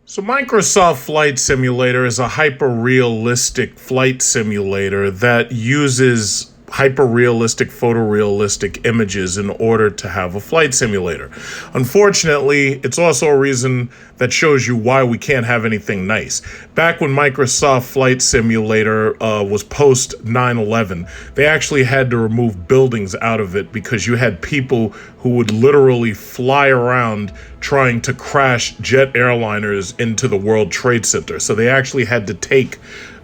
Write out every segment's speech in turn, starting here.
So Microsoft Flight Simulator is a hyper-realistic flight simulator that uses hyper-realistic photorealistic images in order to have a flight simulator. Unfortunately, it's also a reason that shows you why we can't have anything nice. Back when Microsoft Flight Simulator was post 9/11, they actually had to remove buildings out of it because you had people who would literally fly around trying to crash jet airliners into the World Trade Center. So they actually had to take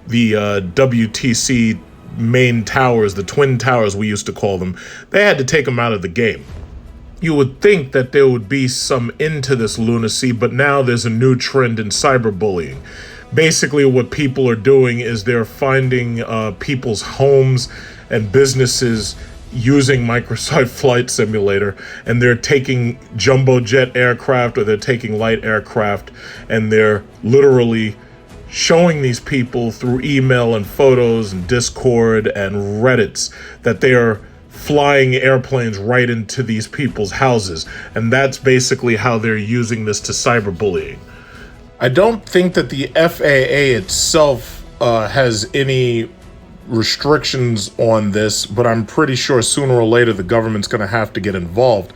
the WTC main towers, the twin towers we used to call them, they had to take them out of the game. You would think that there would be some end to this lunacy, but now there's a new trend in cyberbullying. Basically, what people are doing is they're finding people's homes and businesses using Microsoft Flight Simulator, and they're taking jumbo jet aircraft or they're taking light aircraft, and they're literally showing these people through email and photos and Discord and Reddits that they are flying airplanes right into these people's houses. And that's basically how they're using this to cyberbullying. I don't think that the FAA itself has any restrictions on this, but I'm pretty sure sooner or later the government's going to have to get involved.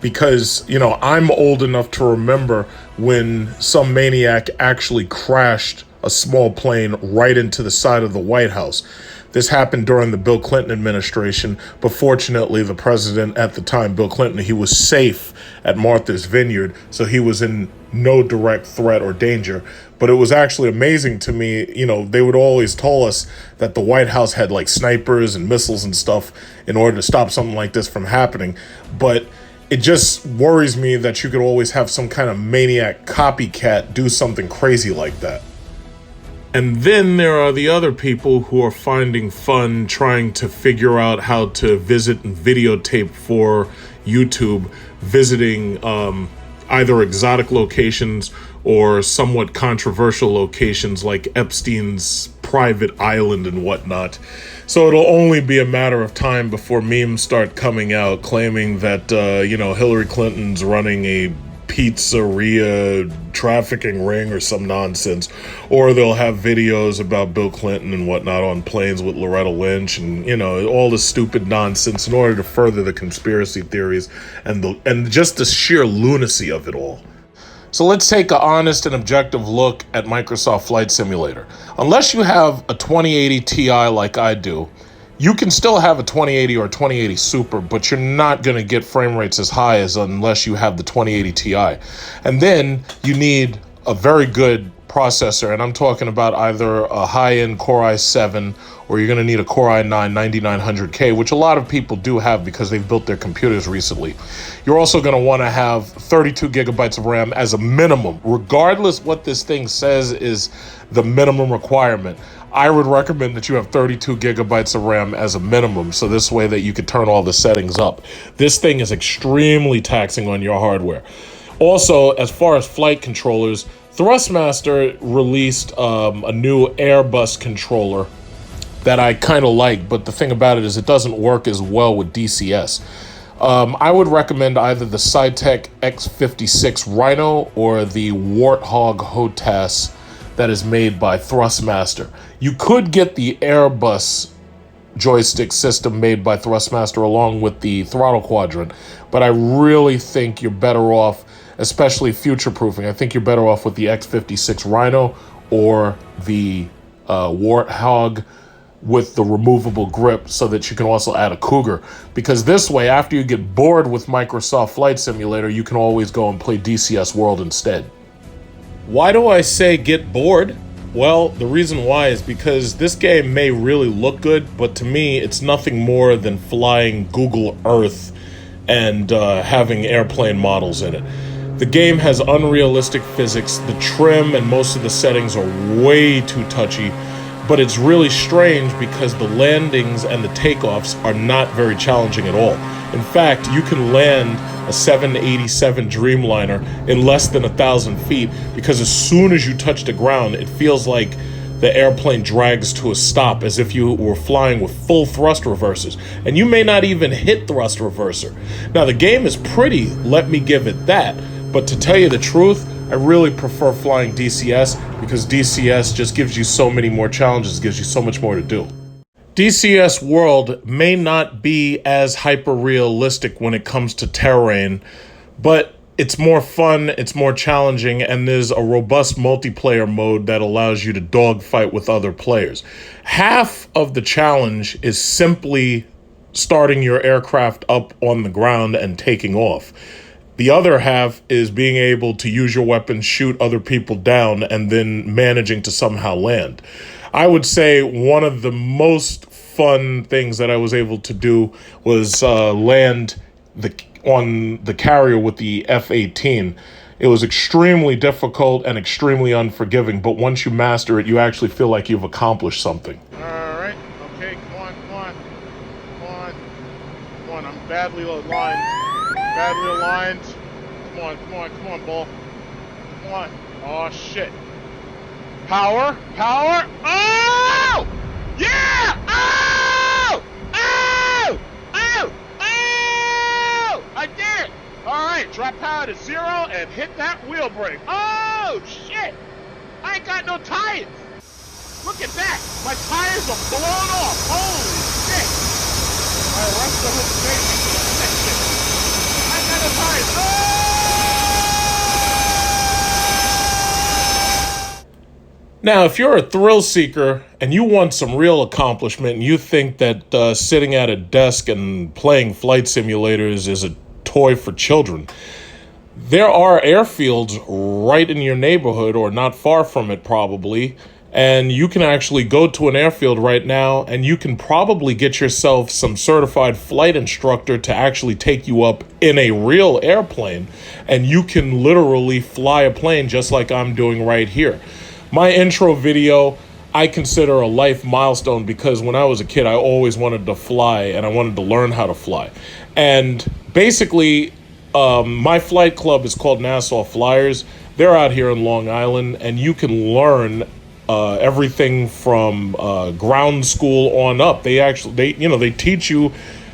Because, I'm old enough to remember when some maniac actually crashed a small plane right into the side of the White House. This happened during the Bill Clinton administration, but fortunately the president at the time, Bill Clinton, he was safe at Martha's Vineyard, so he was in no direct threat or danger. But it was actually amazing to me, they would always tell us that the White House had like snipers and missiles and stuff in order to stop something like this from happening. But it just worries me that you could always have some kind of maniac copycat do something crazy like that. And then there are the other people who are finding fun trying to figure out how to visit and videotape for YouTube, visiting either exotic locations or somewhat controversial locations like Epstein's private island and whatnot. So it'll only be a matter of time before memes start coming out claiming that, Hillary Clinton's running a pizzeria trafficking ring or some nonsense, or they'll have videos about Bill Clinton and whatnot on planes with Loretta Lynch and all the stupid nonsense in order to further the conspiracy theories and just the sheer lunacy of it all. So let's take an honest and objective look at Microsoft Flight Simulator. Unless you have a 2080 Ti like I do, you can still have a 2080 or a 2080 Super, but you're not going to get frame rates as high as unless you have the 2080 Ti. And then you need a very good processor, and I'm talking about either a high-end Core i7 or you're going to need a Core i9 9900K, which a lot of people do have because they've built their computers recently. You're also going to want to have 32 gigabytes of RAM as a minimum. Regardless what this thing says is the minimum requirement, I would recommend that you have 32 gigabytes of RAM as a minimum, so this way that you can turn all the settings up. This thing is extremely taxing on your hardware. Also, as far as flight controllers, Thrustmaster released a new Airbus controller that I kind of like, but the thing about it is it doesn't work as well with DCS. I would recommend either the Cytec X56 Rhino or the Warthog HOTAS that is made by Thrustmaster. You could get the Airbus joystick system made by Thrustmaster along with the throttle quadrant, but I really think you're better off, especially future-proofing, I think you're better off with the X56 Rhino or the Warthog with the removable grip so that you can also add a Cougar. Because this way, after you get bored with Microsoft Flight Simulator, you can always go and play DCS World instead. Why do I say get bored? Well, the reason why is because this game may really look good, but to me, it's nothing more than flying Google Earth and having airplane models in it. The game has unrealistic physics, the trim and most of the settings are way too touchy, but it's really strange because the landings and the takeoffs are not very challenging at all. In fact, you can land a 787 Dreamliner in less than 1,000 feet because as soon as you touch the ground, it feels like the airplane drags to a stop as if you were flying with full thrust reversers, and you may not even hit thrust reverser. Now, the game is pretty, let me give it that, but to tell you the truth, I I really prefer flying DCS because DCS just gives you so many more challenges, gives you so much more to do. DCS World may not be as hyper-realistic when it comes to terrain, but it's more fun, it's more challenging, and there's a robust multiplayer mode that allows you to dogfight with other players. Half of the challenge is simply starting your aircraft up on the ground and taking off. The other half is being able to use your weapon, shoot other people down, and then managing to somehow land. I would say one of the most fun things that I was able to do was land on the carrier with the F-18. It was extremely difficult and extremely unforgiving, but once you master it, you actually feel like you've accomplished something. All right, okay, come on. I'm badly aligned. Come on, ball. Come on. Oh, shit. Power. Oh! Yeah! Oh! I did it! Alright, drop power to 0 and hit that wheel brake. Oh, shit! I ain't got no tires! Look at that! My tires are blown off! Holy shit! Alright, rest the hook section. I got no tires! Oh! Now, if you're a thrill seeker and you want some real accomplishment and you think that sitting at a desk and playing flight simulators is a toy for children, there are airfields right in your neighborhood or not far from it probably, and you can actually go to an airfield right now and you can probably get yourself some certified flight instructor to actually take you up in a real airplane, and you can literally fly a plane just like I'm doing right here. My intro video, I consider a life milestone because when I was a kid, I always wanted to fly and I wanted to learn how to fly. And basically, my flight club is called Nassau Flyers. They're out here in Long Island, and you can learn everything from ground school on up. They teach you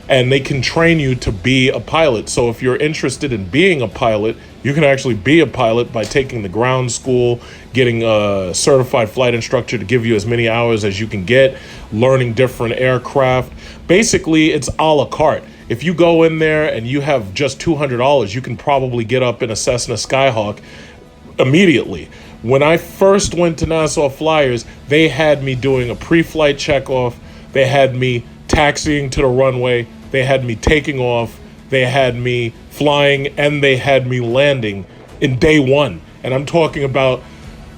and they can train you to be a pilot. So if you're interested in being a pilot, you can actually be a pilot by taking the ground school, getting a certified flight instructor to give you as many hours as you can get, learning different aircraft. Basically, it's a la carte. If you go in there and you have just $200, you can probably get up in a Cessna Skyhawk immediately. When I first went to Nassau Flyers, they had me doing a pre-flight checkoff. They had me taxiing to the runway. They had me taking off. They had me flying, and they had me landing in day one. And I'm talking about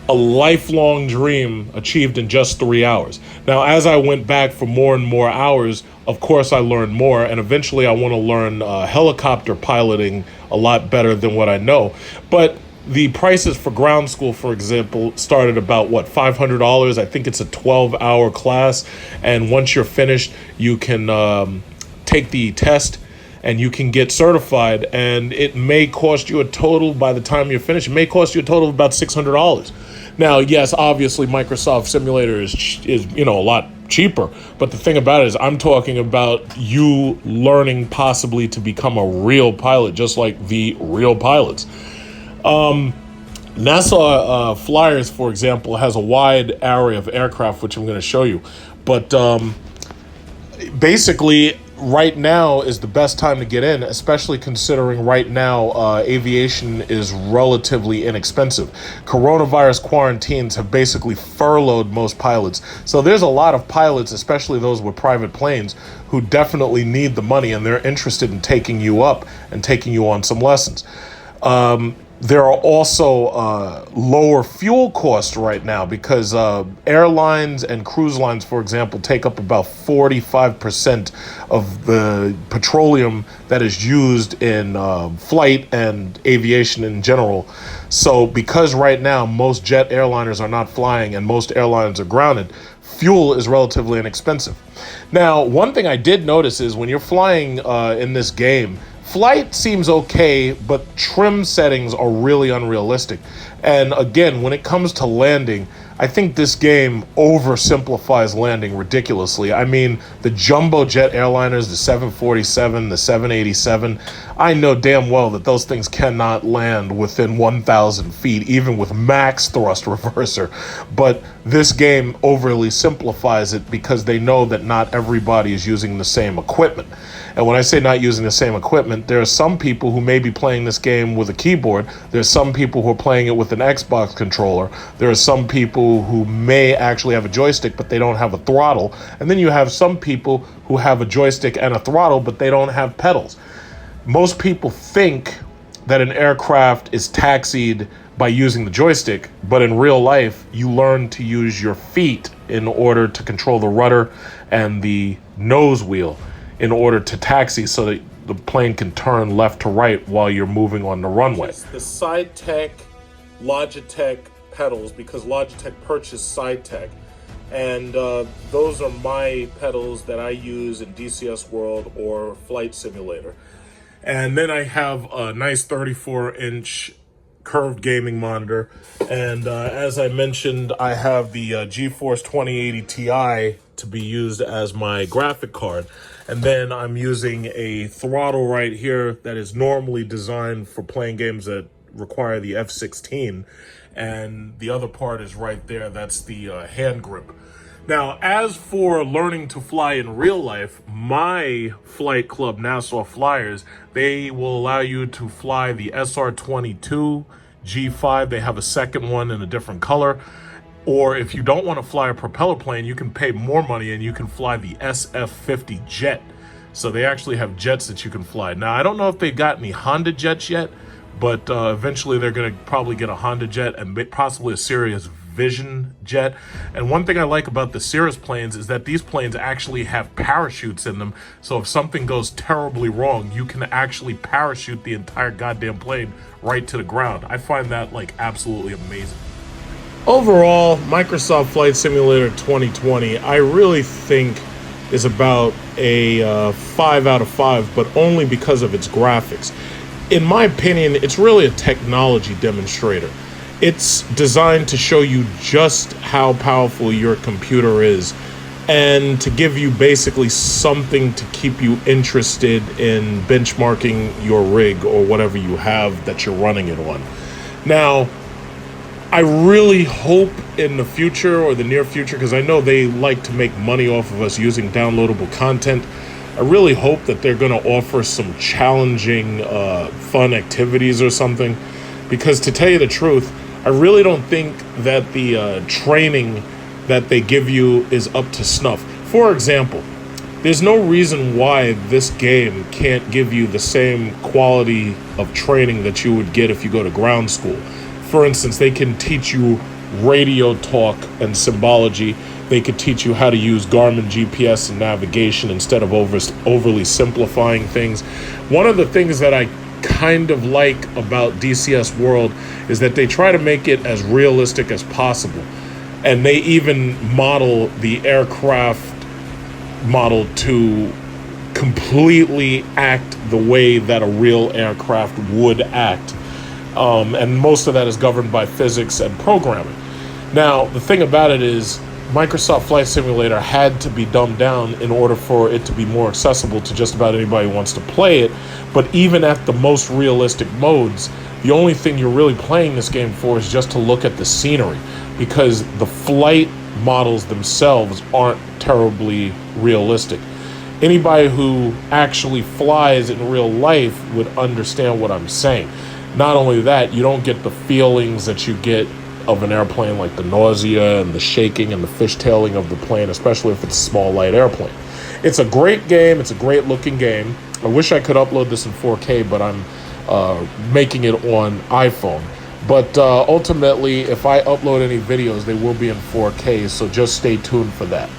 a lifelong dream achieved in just 3 hours. Now, as I went back for more and more hours, of course I learned more, and eventually I want to learn helicopter piloting a lot better than what I know. But the prices for ground school, for example, started about, $500? I think it's a 12-hour class, and once you're finished, you can take the test and you can get certified, and it may cost you a total, by the time you're finished, it may cost you a total of about $600. Now, yes, obviously Microsoft Simulator is a lot cheaper, but the thing about it is I'm talking about you learning possibly to become a real pilot, just like the real pilots. Nassau Flyers, for example, has a wide array of aircraft, which I'm going to show you, but basically right now is the best time to get in, especially considering right now aviation is relatively inexpensive. Coronavirus quarantines have basically furloughed most pilots. So there's a lot of pilots, especially those with private planes, who definitely need the money, and they're interested in taking you up and taking you on some lessons. There are also lower fuel costs right now because airlines and cruise lines, for example, take up about 45% of the petroleum that is used in flight and aviation in general. So because right now most jet airliners are not flying and most airlines are grounded, fuel is relatively inexpensive. Now, one thing I did notice is when you're flying in this game, flight seems okay, but trim settings are really unrealistic. And again, when it comes to landing, I think this game oversimplifies landing ridiculously. I mean, the jumbo jet airliners, the 747, the 787, I know damn well that those things cannot land within 1,000 feet, even with max thrust reverser. But this game overly simplifies it because they know that not everybody is using the same equipment. And when I say not using the same equipment, there are some people who may be playing this game with a keyboard. There's some people who are playing it with an Xbox controller. There are some people who may actually have a joystick, but they don't have a throttle. And then you have some people who have a joystick and a throttle, but they don't have pedals. Most people think that an aircraft is taxied by using the joystick, but in real life, you learn to use your feet in order to control the rudder and the nose wheel in order to taxi so that the plane can turn left to right while you're moving on the runway. The SideTech Logitech pedals, because Logitech purchased SideTech, and those are my pedals that I use in DCS World or Flight Simulator. And then I have a nice 34-inch curved gaming monitor, and as I mentioned, I have the GeForce 2080 Ti to be used as my graphic card. And then I'm using a throttle right here that is normally designed for playing games that require the F16. And the other part is right there. That's the hand grip. Now, as for learning to fly in real life, my flight club, Nassau Flyers, they will allow you to fly the SR-22 G5. They have a second one in a different color. Or if you don't want to fly a propeller plane, you can pay more money and you can fly the SF-50 jet. So they actually have jets that you can fly. Now, I don't know if they got any Honda jets yet, but eventually they're going to probably get a Honda jet and possibly a Sirius Vision jet. And one thing I like about the Cirrus planes is that these planes actually have parachutes in them. So if something goes terribly wrong, you can actually parachute the entire goddamn plane right to the ground. I find that like absolutely amazing. Overall, Microsoft Flight Simulator 2020, I really think is about a 5 out of 5, but only because of its graphics. In my opinion, it's really a technology demonstrator. It's designed to show you just how powerful your computer is and to give you basically something to keep you interested in benchmarking your rig or whatever you have that you're running it on. Now, I really hope in the future or the near future, because I know they like to make money off of us using downloadable content, I really hope that they're going to offer some challenging, fun activities or something. Because to tell you the truth, I really don't think that the training that they give you is up to snuff. For example, there's no reason why this game can't give you the same quality of training that you would get if you go to ground school. For instance, they can teach you radio talk and symbology. They could teach you how to use Garmin GPS and navigation instead of overly simplifying things. One of the things that I kind of like about DCS World is that they try to make it as realistic as possible. And they even model the aircraft model to completely act the way that a real aircraft would act. And most of that is governed by physics and programming. Now, the thing about it is Microsoft Flight Simulator had to be dumbed down in order for it to be more accessible to just about anybody who wants to play it. But even at the most realistic modes, the only thing you're really playing this game for is just to look at the scenery, because the flight models themselves aren't terribly realistic. Anybody who actually flies in real life would understand what I'm saying. Not only that, you don't get the feelings that you get of an airplane, like the nausea and the shaking and the fishtailing of the plane, especially if it's a small, light airplane. It's a great game. It's a great looking game. I wish I could upload this in 4K, but I'm making it on iPhone. But ultimately, if I upload any videos, they will be in 4K, so just stay tuned for that.